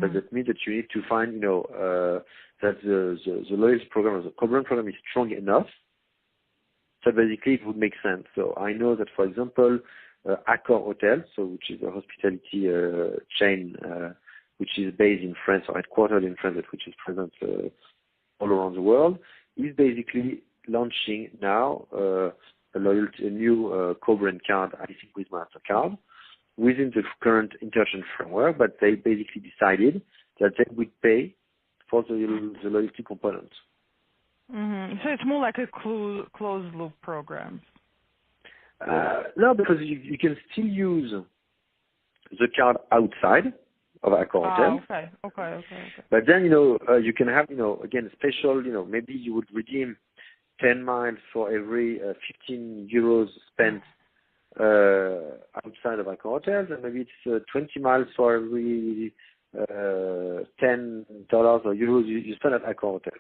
But that means that you need to find, that the loyalty program or the co-brand program is strong enough. So basically, it would make sense. So I know that, for example, Accor Hotels, which is a hospitality chain, which is based in France or headquartered in France, but which is present all around the world, is basically launching now a new co-brand card, I think, with MasterCard, within the current Interchange framework. But they basically decided that they would pay for the loyalty component. So it's more like a closed loop program. No, because you can still use the card outside of Accor Hotel. Okay. But then, you can have, again, special, maybe you would redeem 10 miles for every 15 euros spent outside of Accor Hotels, and maybe it's 20 miles for every $10 or euros you spend at Accor Hotel.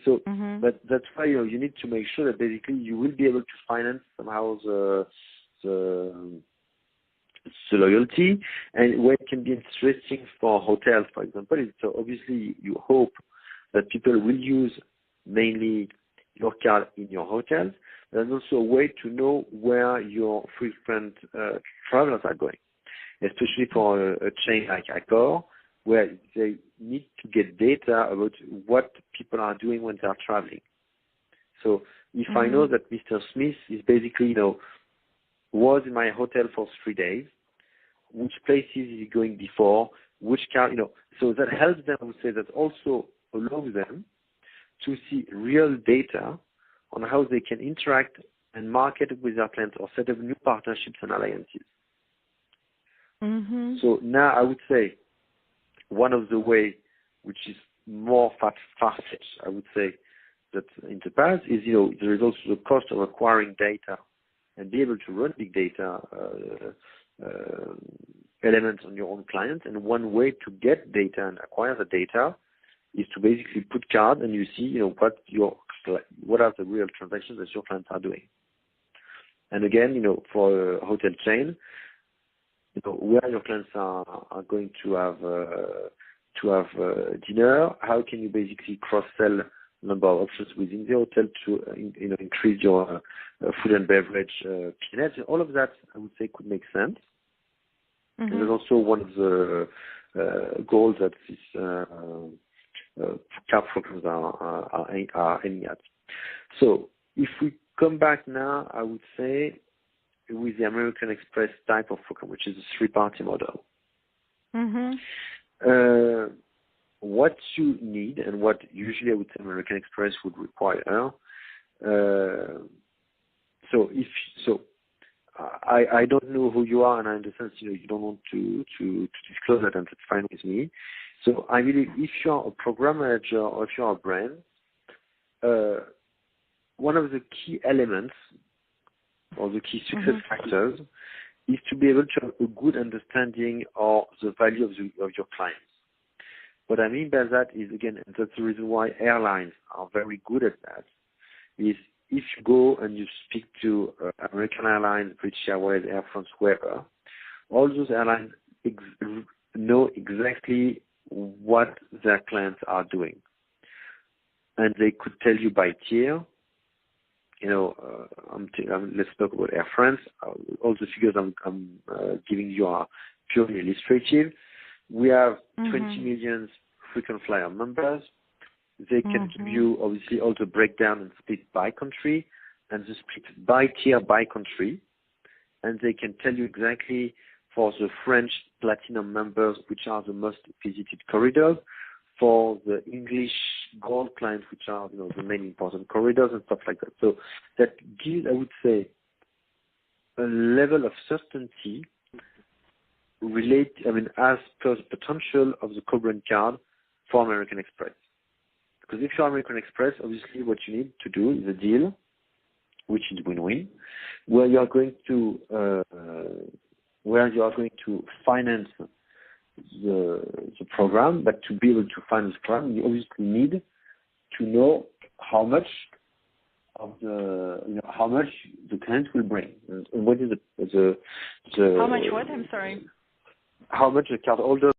So but that's why you need to make sure that basically you will be able to finance somehow the loyalty, and where it can be interesting for hotels, for example, is so obviously you hope that people will use mainly your card in your hotels. There's also a way to know where your frequent travelers are going, especially for a chain like Accor, where they need to get data about what people are doing when they are traveling. So if I know that Mr. Smith is basically, was in my hotel for 3 days, which places is he going before, which car, so that helps them, I would say, that also allows them to see real data on how they can interact and market with their clients or set up new partnerships and alliances. So now I would say one of the way, which is more far-fetched, I would say, that in the past is, there is also the cost of acquiring data and be able to run big data elements on your own clients. And one way to get data and acquire the data is to basically put cards and you see, what are the real transactions that your clients are doing. And again, for a hotel chain, where your clients are going to have dinner, how can you basically cross-sell number of options within the hotel to increase your food and beverage P&L. All of that, I would say, could make sense. And there's also one of the goals that these card programs are aiming at. So if we come back now, I would say, with the American Express type of program, which is a three-party model. What you need and what usually I would say American Express would require. I don't know who you are, and I understand you don't want to disclose that, and that's fine with me. So I believe if you're a program manager or if you're a brand, one of the key elements or the key success factors is to be able to have a good understanding of the value of your clients. What I mean by that is, again, and that's the reason why airlines are very good at that, is if you go and you speak to American Airlines, British Airways, Air France, whoever, all those airlines know exactly what their clients are doing. And they could tell you by tier, let's talk about Air France. All the figures I'm giving you are purely illustrative. We have 20 million frequent flyer members. They can give you, obviously, all the breakdown and split by country and the split by tier by country. And they can tell you exactly for the French Platinum members, which are the most visited corridors, for the English Gold clients, which are the main important corridors and stuff like that. So that gives, I would say, a level of certainty as per the potential of the co-brand card for American Express. Because if you're American Express, obviously what you need to do is a deal, which is win-win, where you are going to finance the program. But to be able to finance the program, you obviously need to know how much the client will bring, and what is the how much what? I'm sorry. How much the cardholder